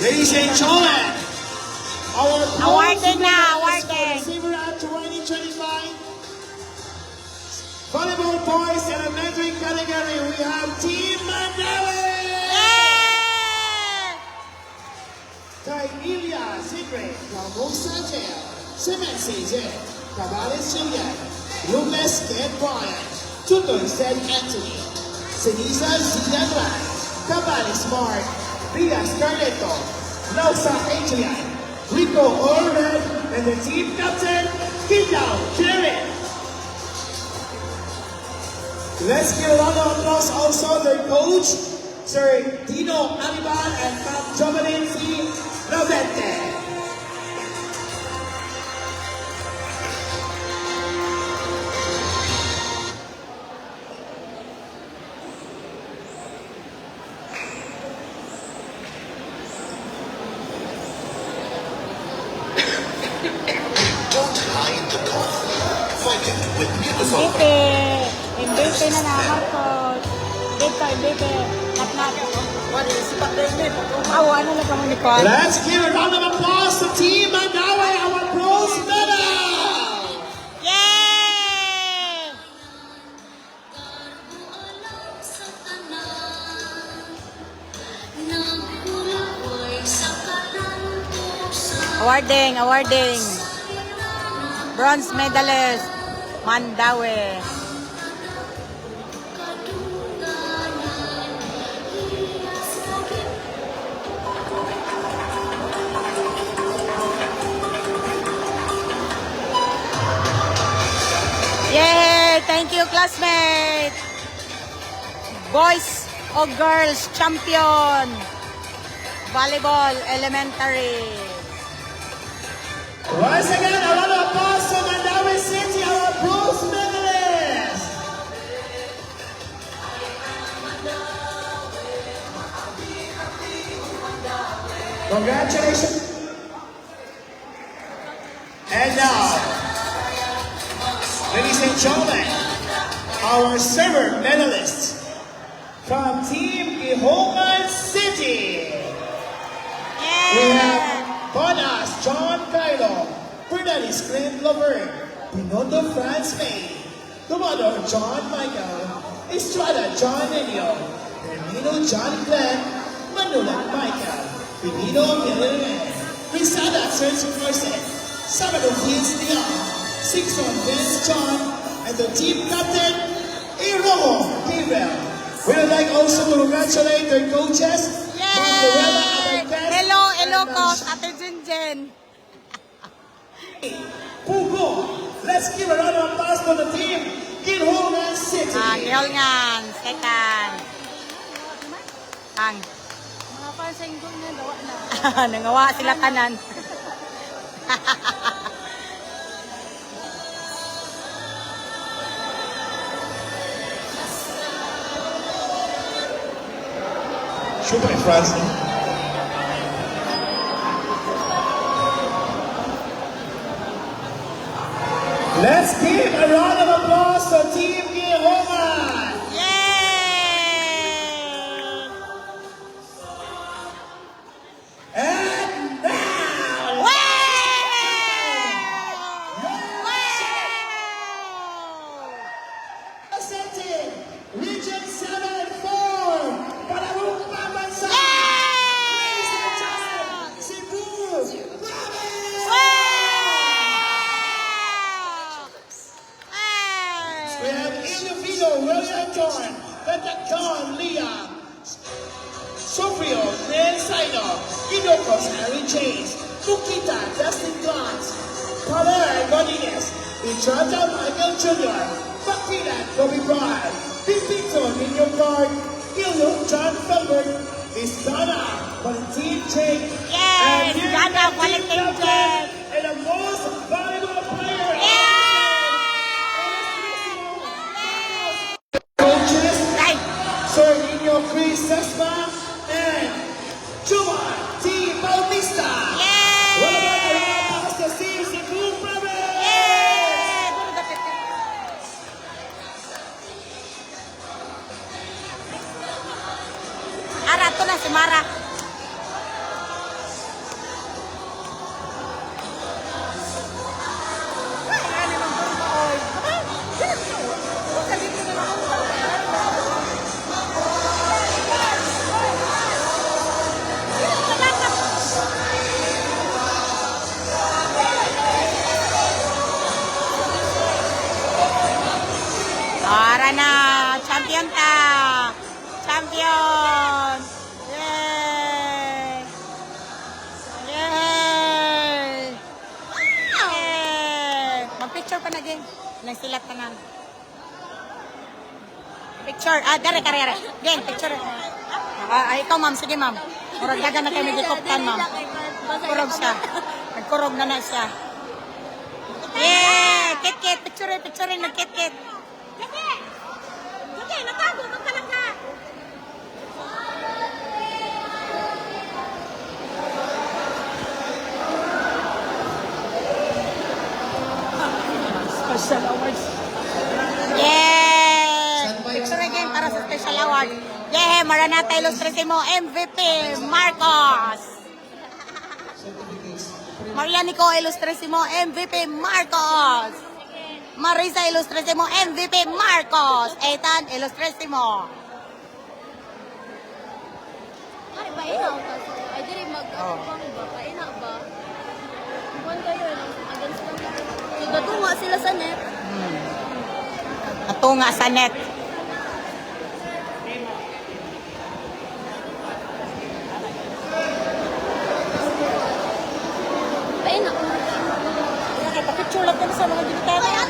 Ladies and gentlemen, our Awarding na, awarding. Receiver at 2025 volleyball boys elementary category. We have Team Mandawi. Kay Ilya Sigre, Ramosa J, Simensi J, Cabares Julian, Lucas Ken Brian, Tutoy St. Anthony, Sinisa Zia Glan, Cabares Mark, Ria Scarletto, Lausa Adrian, Rico Orred, and the team captain, Kindao Jared. Let's give a round of applause also their coach, Sir Dino Aliban and Ma'am Jovelyn C. Lavente. Don't hide the cough. Fight it with beautiful. MVP na na, Marcos. MVP. Natnat. Awa, ano na kamo ni Con? Let's give a round of applause to Team Mandawi, our bronze medal. Yay! Awarding. Bronze medalist, Mandawi. Yay! Thank you, classmate! Boys o girls champion! Volleyball elementary. Once again, a round of applause to Mandawi City, our bronze medalist. Congratulations. And now, ladies and gentlemen, our silver medalists from Team Gihoman City. We have Bonas John Kylo, Fernandez Clint Laverne, Pinondo France May, Commodore John Michael, Estrada John Enio, Hermino John Glenn, Manuel Michael, Benito Villarreal, Rizada Sergio Marcet, Salvador Vince Leon, Sixon Vince John, and the team captain, Iromo Gabriel. We would like also to congratulate their coaches, Manuela Abelquez, Hello, Coach Ate Jinjen. Pugo. Let's give a round of applause to the team, Gihoman City. Gilngan, second. Mga pansing ko na, dawa na. Nangawa sila kanan. Super France. Let's give a round of applause to Team Gihoman. Yay! And now, presenting Region 7-4, Panarong Pambansa. Ladies and gentlemen, Cebu Province. We have Ilufino, William John, Petacon, Leah, Sofrio, Neil Saino, Inocos, Harry Chase, Tukita, Justin Glantz, Paler Godinez, Itrata Michael Jr., Bakilan, Kobe Bryan, Pipito, Nino Guard, Ilyo, John Felbert, Istana, Valentin Jake, Yes, Istana, Valentin Jake. and the most valuable player. Coaches, Right. Sir Nino Chris Sesma and Juan T. Bautista. Yay! What about the Rapaz to see Cebu Province? Yay! Ara, ito na si Mara. picture. Dere, kare. Geng, picture. Ikaw, ma'am. Sige, ma'am. Murag dagan na kayo magikoptan, ma'am. Kurog siya. Nagkurog na siya. Yeah! Kit-kit. Picture, nag-kit-kit. Sige, natago, magkalaka. Special awards. Yeah! Picture again para sa special award. Yeah! Maranatha Ilustrisimo MVP Marcos. Marianico Ilustrisimo MVP Marcos. Marisa Ilustrisimo MVP Marcos. Ethan Ilustrisimo. Ay, painaw ka. Ay, diri mag-apang ba? Painaw ba? Kung kayo, against lang. Nagatunga sila sa net. Natunga sa net. Painaw. Pakicture lang kami sa mga ginitana.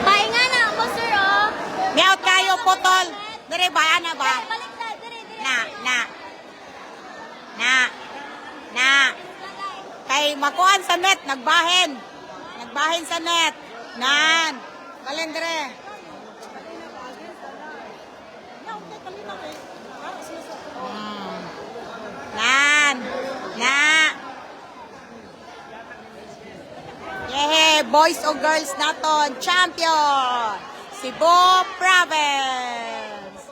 Painga na ako, sir, oh. Miyaot kayo, putol. Dire ba? Ana ba? Balik na, diri. Na. Kay makuan sa net, nagbahin. Nagbahin sa net. Nan. Kalendere. Nan. Na. Yehe, boys o girls naton, champion. Cebu Province.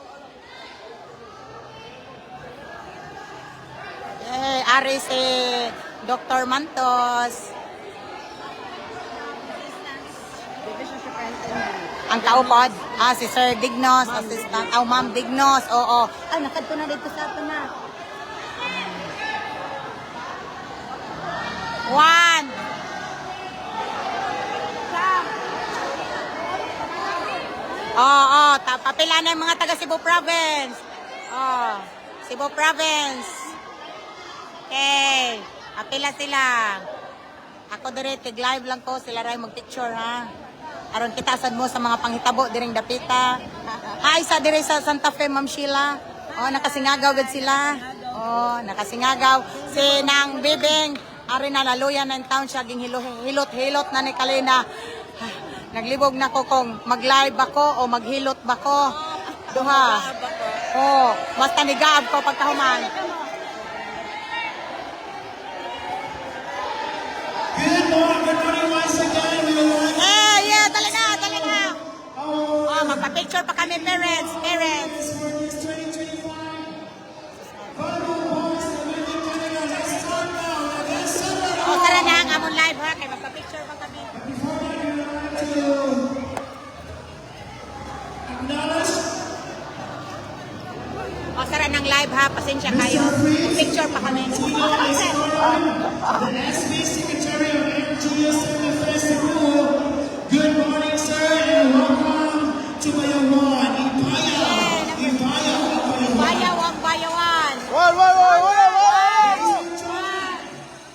Yehe, ari si Dr. Mantos. Ang kaupod, si Sir Dignos, assistant. Ma'am Dignos, oo. Ay, nakadto na dito sa ato na. 1. Papila na yung mga taga Cebu Province. Cebu Province. Okay. Papila sila. Ako dire, tig-live lang ko. Sila rin mag-picture, ha? Aron kita sad mo sa mga panghitabo diring dapita. Isa dire sa Santa Fe, Ma'am Sheila. Nakasingagaw gud sila. Nakasingagaw. Si Nang Bibing, ari na laluyan ng town siya, ging hilot-hilot na ni Kalina. Naglibog na ko kung mag-live ako o maghilot ba ko. Duha. Basta nigaab ko pagkahuman. Good morning once again. We will want Dali na. Magpa-picture pa kami, parents. for this 2025. Volleyball Boys and Women Canada. Let's start now. Let's start. Tara na, ang amon live, ha? Kaya magpa-picture pa kami. Before I go on to acknowledge Tara ng live, ha? Pasensya kayo. Picture pa kami. the SB Secretary of MTS Festival. Good morning, sir, and welcome to Bayawan. Bayawan.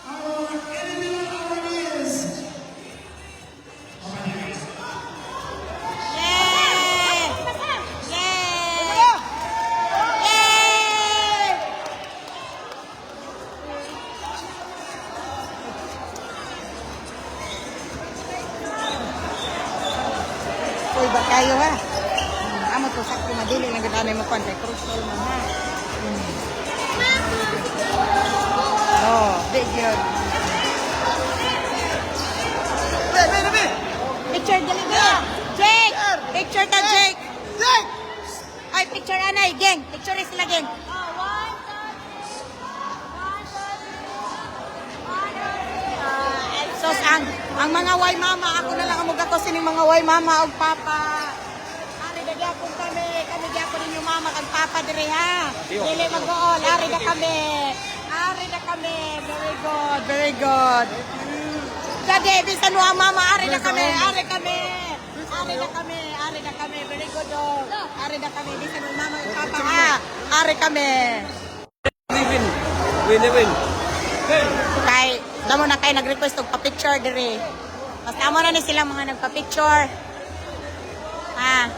Our enemy is Yay! Uy, ba kayo, ha? Amo to sakto madili lang gid anay makuan kay crucial man, ha. Big yun. Picture dali ba? Jake! Picture ka, Jake! Ay, picture anay, geng. Picture sila, geng. So, ang mga way mama, ako na lang ang magako sining mga way mama o papa. Ari na gyapon kami gyapon ninyo mama kag papa diri, ha. Dili mag-goal, ari na kami. Very good. Jadi, bisan mo ang mama, ari na kami. Very good, oh. Ari na kami, bisan mo ang mama o papa, ha. Ari kami. Win. Kay, damo na kayo nag-request og pa-picture diri. Basta mo na ni sila mga nagpa-picture. Ha.